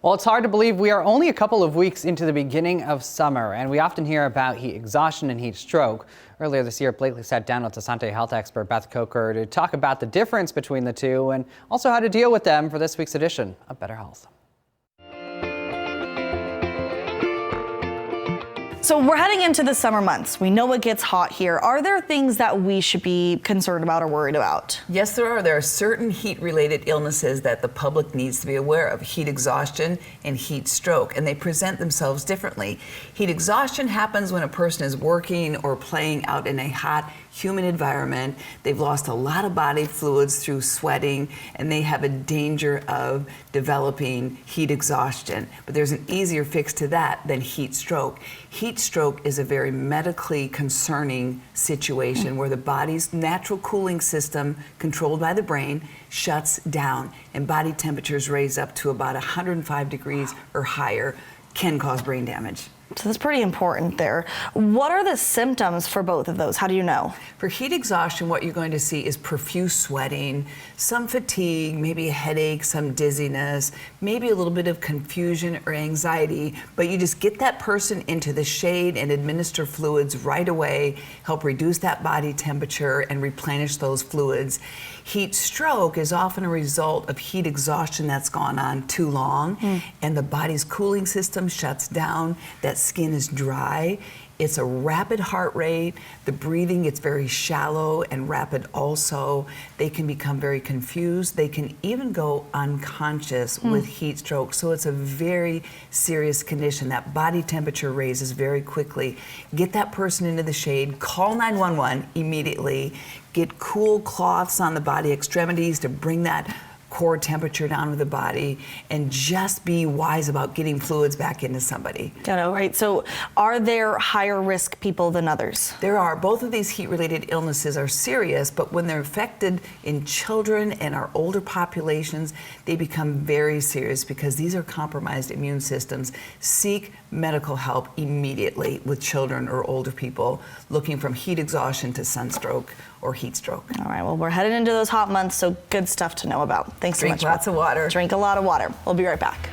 Well, it's hard to believe we are only a couple of weeks into the beginning of summer, and we often hear about heat exhaustion and heat stroke. Earlier this year, Blakely sat down with Asante health expert Beth Coker to talk about the difference between the two and also how to deal with them for this week's edition of Better Health. So we're heading into the summer months. We know it gets hot here. Are there things that we should be concerned about or worried about? Yes, there are. There are certain heat-related illnesses that the public needs to be aware of: heat exhaustion and heat stroke, and they present themselves differently. Heat exhaustion happens when a person is working or playing out in a hot, humid environment. They've lost a lot of body fluids through sweating, and they have a danger of developing heat exhaustion. But there's an easier fix to that than heat stroke. Heat stroke is a very medically concerning situation where the body's natural cooling system, controlled by the brain, shuts down, and body temperatures raise up to about 105 degrees or higher, can cause brain damage. So that's pretty important there. What are the symptoms for both of those? How do you know? For heat exhaustion, what you're going to see is profuse sweating, some fatigue, maybe a headache, some dizziness, maybe a little bit of confusion or anxiety, but you just get that person into the shade and administer fluids right away, help reduce that body temperature and replenish those fluids. Heat stroke is often a result of heat exhaustion that's gone on too long, and the body's cooling system shuts down, that skin is dry. It's a rapid heart rate. The breathing gets very shallow and rapid also. They can become very confused. They can even go unconscious with heat stroke. So it's a very serious condition. That body temperature raises very quickly. Get that person into the shade, call 911 immediately, get cool cloths on the body extremities to bring that core temperature down to the body, and just be wise about getting fluids back into somebody. Got it, right. So are there higher risk people than others? There are. Both of these heat-related illnesses are serious, but when they're affected in children and our older populations, they become very serious because these are compromised immune systems. Seek medical help immediately with children or older people looking from heat exhaustion to sunstroke or heat stroke. All right, well, we're headed into those hot months, so good stuff to know about. Thanks so much. Drink lots of water. Drink a lot of water. We'll be right back.